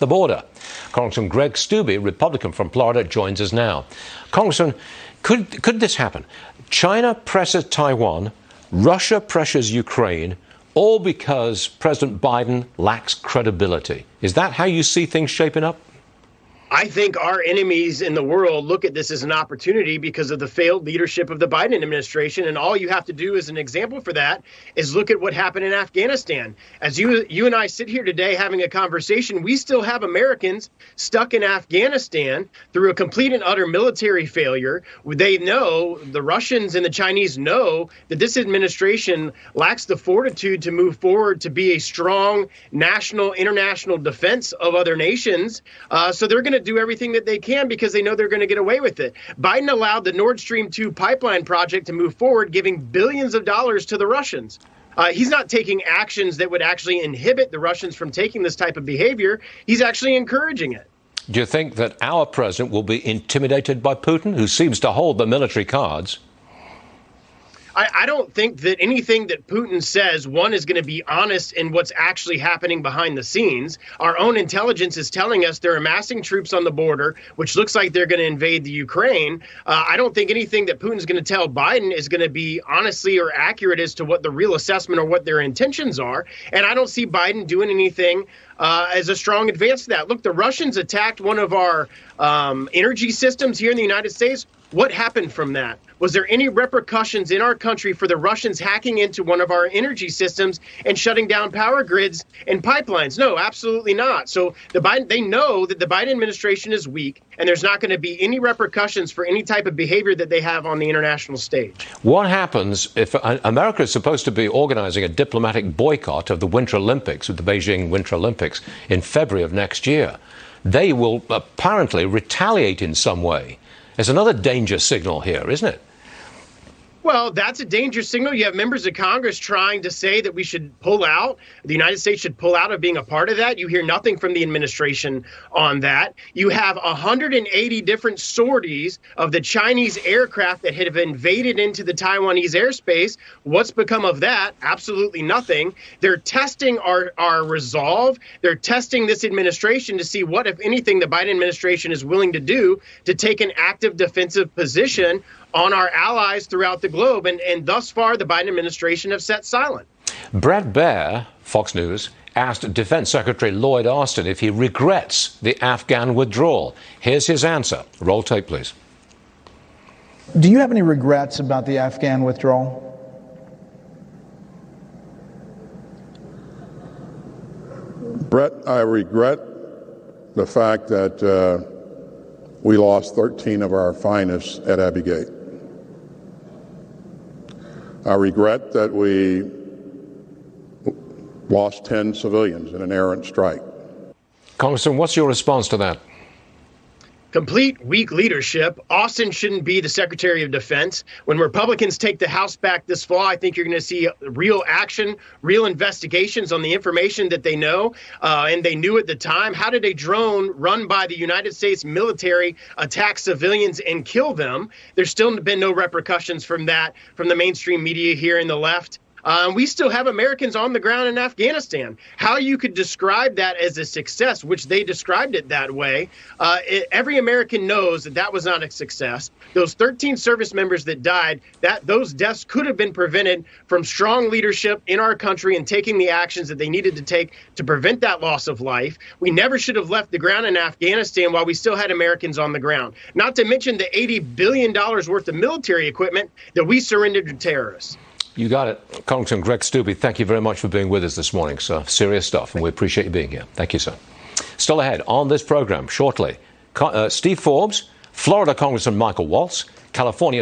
the border. Congressman Greg Steube, Republican from Florida, joins us now. Congressman, could this happen? China presses Taiwan, Russia pressures Ukraine, all because President Biden lacks credibility. Is that how you see things shaping up? I think our enemies in the world look at this as an opportunity because of the failed leadership of the Biden administration. And all you have to do as an example for that is look at what happened in Afghanistan. As you and I sit here today having a conversation, we still have Americans stuck in Afghanistan through a complete and utter military failure. They know, the Russians and the Chinese know, that this administration lacks the fortitude to move forward to be a strong national, international defense of other nations. So they're going to do everything that they can because they know they're going to get away with it. Biden allowed the Nord Stream 2 pipeline project to move forward, giving billions of dollars to the Russians. He's not taking actions that would actually inhibit the Russians from taking this type of behavior. He's actually encouraging it. Do you think that our president will be intimidated by Putin, who seems to hold the military cards? I don't think that anything that Putin says, one, is going to be honest in what's actually happening behind the scenes. Our own intelligence is telling us they're amassing troops on the border, which looks like they're going to invade the Ukraine. I don't think anything that Putin's going to tell Biden is going to be honestly or accurate as to what the real assessment or what their intentions are. And I don't see Biden doing anything as a strong advance to that. Look, the Russians attacked one of our energy systems here in the United States. What happened from that? Was there any repercussions in our country for the Russians hacking into one of our energy systems and shutting down power grids and pipelines? No, absolutely not. So they know that the Biden administration is weak, and there's not going to be any repercussions for any type of behavior that they have on the international stage. What happens if America is supposed to be organizing a diplomatic boycott of the Winter Olympics, with the Beijing Winter Olympics, in February of next year? They will apparently retaliate in some way. There's another danger signal here, isn't it? Well, that's a danger signal. You have members of Congress trying to say that we should pull out. The United States should pull out of being a part of that. You hear nothing from the administration on that. You have 180 different sorties of the Chinese aircraft that have invaded into the Taiwanese airspace. What's become of that? Absolutely nothing. They're testing our resolve. They're testing this administration to see what, if anything, the Biden administration is willing to do to take an active defensive position on our allies throughout the globe. And thus far, the Biden administration have sat silent. Brad Baer, Fox News, asked Defense Secretary Lloyd Austin if he regrets the Afghan withdrawal. Here's his answer. Roll tape, please. Do you have any regrets about the Afghan withdrawal? Brett, I regret the fact that we lost 13 of our finest at Abbey Gate. I regret that we lost 10 civilians in an errant strike. Congressman, what's your response to that? Complete weak leadership. Austin shouldn't be the Secretary of Defense. When Republicans take the House back this fall, I think you're going to see real action, real investigations on the information that they know, and they knew at the time. How did a drone run by the United States military attack civilians and kill them? There's still been no repercussions from that from the mainstream media here in the left. We still have Americans on the ground in Afghanistan. How you could describe that as a success, which they described it that way, every American knows that that was not a success. Those 13 service members that died, those deaths could have been prevented from strong leadership in our country and taking the actions that they needed to take to prevent that loss of life. We never should have left the ground in Afghanistan while we still had Americans on the ground. Not to mention the $80 billion worth of military equipment that we surrendered to terrorists. You got it. Congressman Greg Steube, thank you very much for being with us this morning, sir. Serious stuff, and we appreciate you being here. Thank you, sir. Still ahead on this program shortly, Steve Forbes, Florida Congressman Michael Waltz, California